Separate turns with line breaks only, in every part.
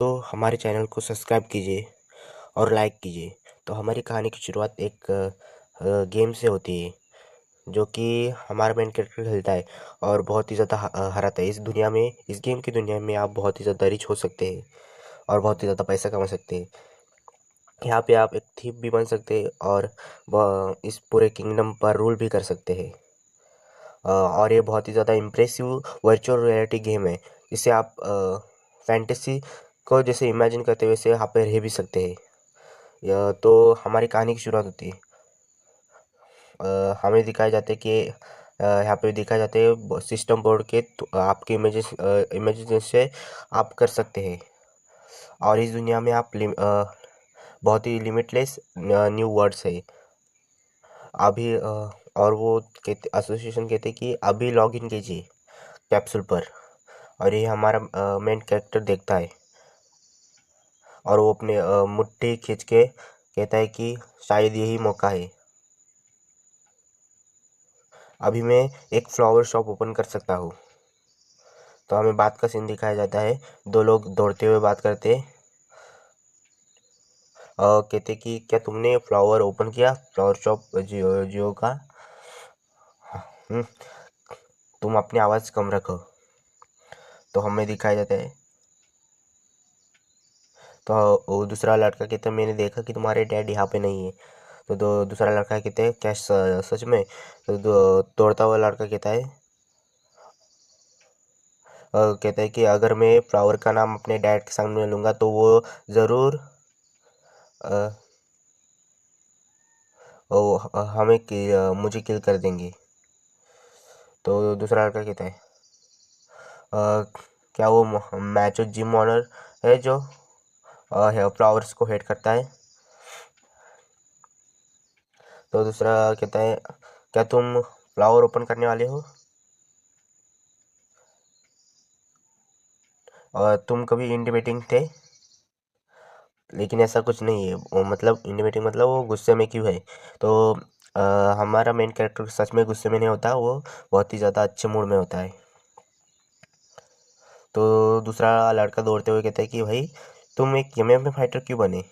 तो हमारे चैनल को सब्सक्राइब कीजिए और लाइक कीजिए। तो हमारी कहानी की शुरुआत एक गेम से होती है, जो कि हमारा मेन कैरेक्टर खेलता है और बहुत ही ज़्यादा हराता है। इस गेम की दुनिया में आप बहुत ही ज़्यादा रिच हो सकते हैं और बहुत ही ज़्यादा पैसा कमा सकते हैं। यहाँ पे आप एक थीप भी बन सकते हैं और इस पूरे किंगडम पर रूल भी कर सकते हैं। और ये बहुत ही ज़्यादा इम्प्रेसिव वर्चुअल रियलिटी गेम है, जिसे आप फैंटेसी को जैसे इमेजिन करते हैं वैसे यहाँ पे रह भी सकते हैं। तो हमारी कहानी की शुरुआत होती है। हमें दिखाया जाता है कि यहाँ पे दिखाया जाता है सिस्टम बोर्ड के आपके इमेजेस से आप कर सकते हैं। और इस दुनिया में आप बहुत ही लिमिटलेस न्यू वर्ड्स है अभी। और वो कहते एसोसिएशन कहते हैं कि अभी लॉग इन कीजिए कैप्सूल पर। और ये हमारा मेन कैरेक्टर देखता है और वो अपने मुट्ठी खींच के कहता है कि शायद यही मौका है। अभी मैं एक फ्लावर शॉप ओपन कर सकता हूँ। तो हमें बात का सीन दिखाया जाता है। दो लोग दौड़ते हुए बात करते हैं। कहते कि क्या तुमने फ्लावर ओपन किया, फ्लावर शॉप जियो जियो का। हम्म, तुम अपनी आवाज़ कम रखो। तो हमें दिखाया जाता है। तो वो दूसरा लड़का कहता है मैंने देखा कि तुम्हारे डैड यहाँ पे नहीं है। तो दूसरा लड़का कहता है क्या सच में। तो दौड़ता हुआ लड़का कहता है कि अगर मैं फ्लावर का नाम अपने डैड के सामने लूँगा तो वो ज़रूर अ, मुझे किल कर देंगे। तो दूसरा लड़का कहता है क्या वो मैचो जिम ऑनर है जो फ्लावर्स को हेड करता है। तो दूसरा कहता है क्या तुम फ्लावर ओपन करने वाले हो और तुम कभी इंटीमेटिंग थे। लेकिन ऐसा कुछ नहीं है, मतलब इंटीमेटिंग मतलब वो गुस्से में क्यों है। तो अ, हमारा मेन कैरेक्टर सच में गुस्से में नहीं होता, वो बहुत ही ज़्यादा अच्छे मूड में होता है। तो दूसरा लड़का दौड़ते हुए कहता है कि भाई तुम एक एमएमए फाइटर क्यों बने,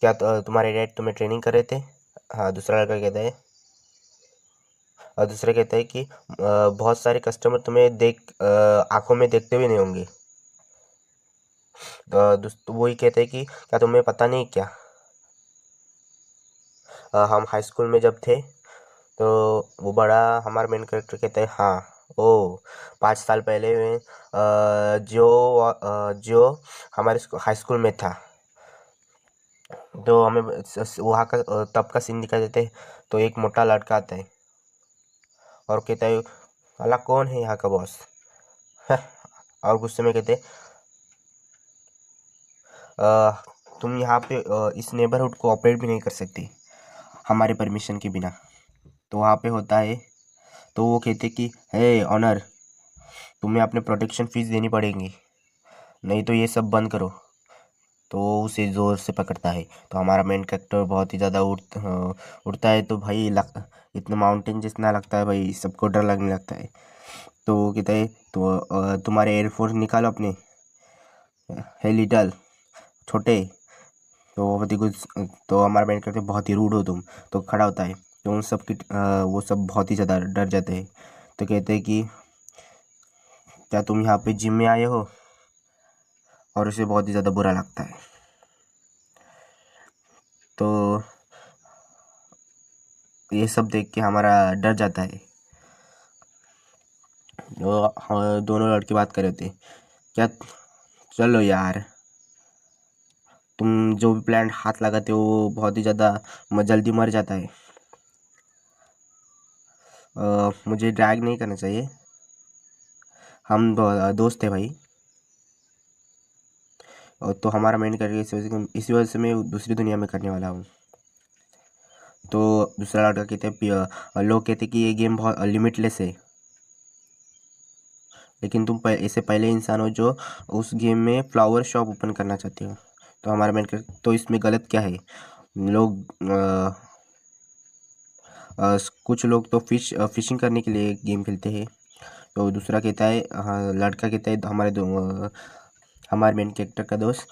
क्या तुम्हारे डैड तुम्हें ट्रेनिंग कर रहे थे। हाँ, दूसरा लड़का कहता है। और दूसरा कहता है कि बहुत सारे कस्टमर तुम्हें आंखों में देखते हुए नहीं होंगे। तो वही कहते हैं कि क्या तुम्हें पता नहीं क्या, हम हाई स्कूल में जब थे। तो वो बड़ा हमारा मेन कैरेक्टर कहता है हाँ, ओ 5 साल पहले मैं जो हमारे हाई स्कूल में था। तो हमें वहाँ का तब का सीन दिखा देते हैं। तो एक मोटा लड़का आता है और कहता है अला कौन है यहाँ का बॉस। और गुस्से में कहते "अ, तुम यहाँ पे इस नेबरहुड को ऑपरेट भी नहीं कर सकती हमारे परमिशन के बिना। तो वहाँ पे होता है। तो वो कहते कि हे ऑनर, तुम्हें अपने प्रोटेक्शन फीस देनी पड़ेगी, नहीं तो ये सब बंद करो। तो वो उसे ज़ोर से पकड़ता है। तो हमारा मेन कैरेक्टर बहुत ही ज़्यादा उड़ता है। तो भाई इतना माउंटेन जितना लगता है भाई, सबको डर लगने लगता है। तो वो कहता है तो तुम्हारे एयरफोर्स निकालो अपने, हे लिटल छोटे। तो बहुत ही कुछ। तो हमारा मेन कैरेक्टर बहुत ही रूड हो तुम। तो खड़ा होता है। तो उन सब की वो सब बहुत ही ज़्यादा डर जाते हैं। तो कहते हैं कि क्या तुम यहाँ पे जिम में आए हो। और उसे बहुत ही ज़्यादा बुरा लगता है। तो ये सब देख के हमारा डर जाता है। तो दोनों लड़के बात कर रहे थे क्या, चलो यार, तुम जो भी प्लांट हाथ लगाते हो वो बहुत ही ज़्यादा जल्दी मर जाता है। मुझे ड्रैग नहीं करना चाहिए, हम दोस्त है भाई। और तो हमारा मेन करके इसी वजह से मैं दूसरी दुनिया में करने वाला हूँ। तो दूसरा लड़का कहते हैं लोग कहते हैं कि ये गेम बहुत लिमिटलेस है, लेकिन तुम इससे पहले इंसान हो जो उस गेम में फ्लावर शॉप ओपन करना चाहते हो। तो हमारा मेन कर तो इसमें गलत क्या है। लोग कुछ लोग तो फिशिंग करने के लिए गेम खेलते हैं। तो दूसरा कहता है, हाँ लड़का कहता है हमारे मेन कैरेक्टर का दोस्त,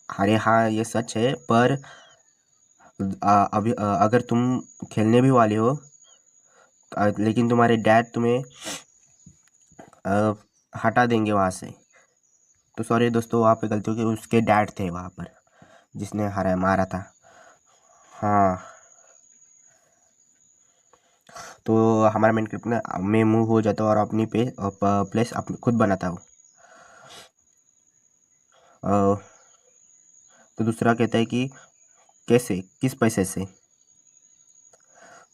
अरे हाँ ये सच है, पर अभी अगर तुम खेलने भी वाले हो लेकिन तुम्हारे डैड तुम्हें हटा देंगे वहाँ से, तो सॉरी दोस्तों, वहाँ पे गलती हो गई, उसके डैड थे वहाँ पर जिसने मारा था। हाँ, तो हमारा मेन कैरेक्टर ना में मूव हो जाता है और अपनी प्लेस अपनी खुद बनाता है। तो दूसरा कहता है कि कैसे, किस पैसे से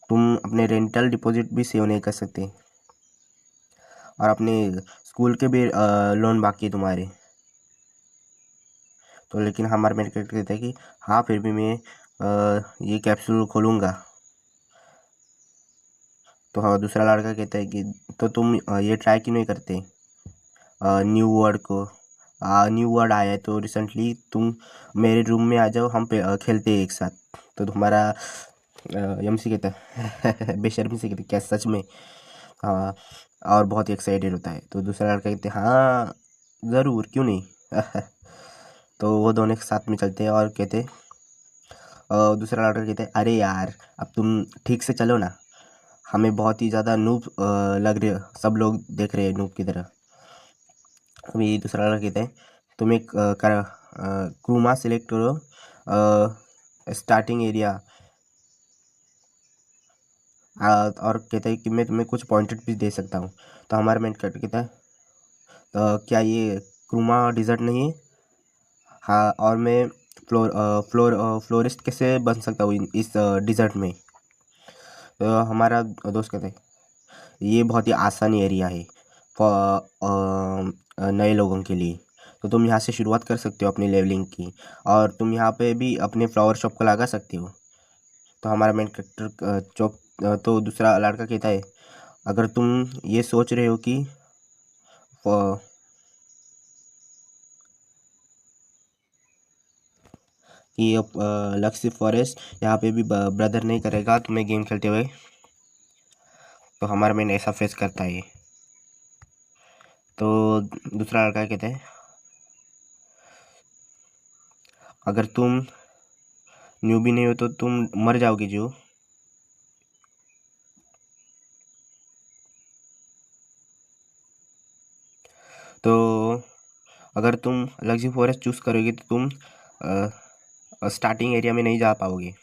तुम अपने रेंटल डिपॉजिट भी सेव नहीं कर सकते, और अपने स्कूल के भी लोन बाकी है तुम्हारे। तो लेकिन हमारा मेन कैरेक्टर कहता है कि हाँ फिर भी मैं ये कैप्सूल खोलूँगा। तो हाँ, दूसरा लड़का कहता है कि तो तुम ये ट्राई क्यों नहीं करते न्यू वर्ड को, न्यू वर्ड आया है तो रिसेंटली, तुम मेरे रूम में आ जाओ, हम खेलते हैं एक साथ। तो तुम्हारा यमसी कहता है बेशर्मी से कहते क्या सच में? हाँ, और बहुत ही एक्साइटेड होता है। तो दूसरा लड़का कहते हाँ ज़रूर, क्यों नहीं। तो वो दोनों एक साथ में चलते हैं और कहते दूसरा लड़का कहते हैं अरे यार अब तुम ठीक से चलो ना, हमें बहुत ही ज़्यादा नूब लग रहे हो, सब लोग देख रहे हैं नूब की तरह। अभी दूसरा लड़का कहते हैं तुम एक क्रूमा सिलेक्ट करो स्टार्टिंग एरिया, और कहता है कि मैं तुम्हें कुछ पॉइंटेड भी दे सकता हूँ। तो हमारा मेन कैरेक्टर कहता है क्या ये क्रूमा डिज़र्ट नहीं है? हाँ, और मैं फ्लोरिस्ट कैसे बन सकता हूँ इस डिज़र्ट में? तो हमारा दोस्त कहता है ये बहुत ही आसान एरिया है नए लोगों के लिए, तो तुम यहाँ से शुरुआत कर सकते हो अपनी लेवलिंग की, और तुम यहाँ पे भी अपने फ्लावर शॉप को लगा सकते हो। तो हमारा मेन कैरेक्टर तो दूसरा लड़का कहता है अगर तुम ये सोच रहे हो कि ये लक्ष्य फॉरेस्ट यहाँ पे भी ब्रदर नहीं करेगा तुम्हें गेम खेलते हुए, तो हमारा मेन ऐसा फेस करता है। तो दूसरा लड़का कहता है अगर तुम न्यूबी नहीं हो तो तुम मर जाओगे जो। तो अगर तुम लक्ष्य फॉरेस्ट चूज़ करोगे तो तुम स्टार्टिंग एरिया में नहीं जा पाओगे।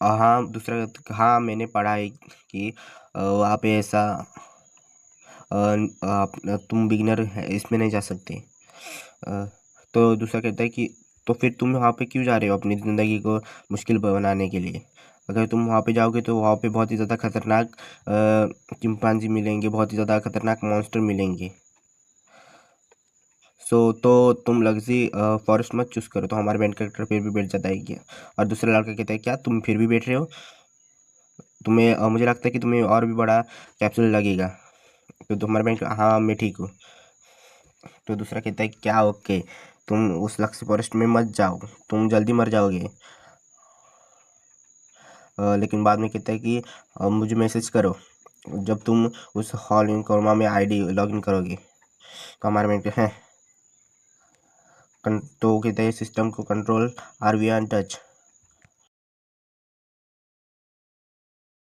हाँ, दूसरा, हाँ मैंने पढ़ा है कि वहाँ पे ऐसा तुम बिगिनर है इसमें नहीं जा सकते। तो दूसरा कहता है कि तो फिर तुम वहाँ पे क्यों जा रहे हो अपनी ज़िंदगी को मुश्किल बनाने के लिए? अगर तुम वहाँ पे जाओगे तो वहाँ पे बहुत ही ज़्यादा खतरनाक चिंपांजी मिलेंगे, बहुत ही ज़्यादा खतरनाक मॉन्स्टर मिलेंगे। तो तुम लग्जरी फॉरेस्ट मत चूज़ करो। तो हमारे मेन कैरेक्टर फिर भी बैठ जाता है क्या, और दूसरा लड़का कहता है क्या तुम फिर भी बैठ रहे हो? तुम्हें मुझे लगता है कि तुम्हें और भी बड़ा कैप्सूल लगेगा। तो तुम्हारे मेन हाँ मैं ठीक हूँ। तो दूसरा कहता है क्या ओके, तुम उस लक्ष्य फॉरेस्ट में मत जाओ, तुम जल्दी मर जाओगे। लेकिन बाद में कहता है कि मुझे मैसेज करो जब तुम उस हॉल इन कोरमा में आईडी लॉगिन करोगे। तो हमारे में है तो कहते हैं सिस्टम को control are we on touch.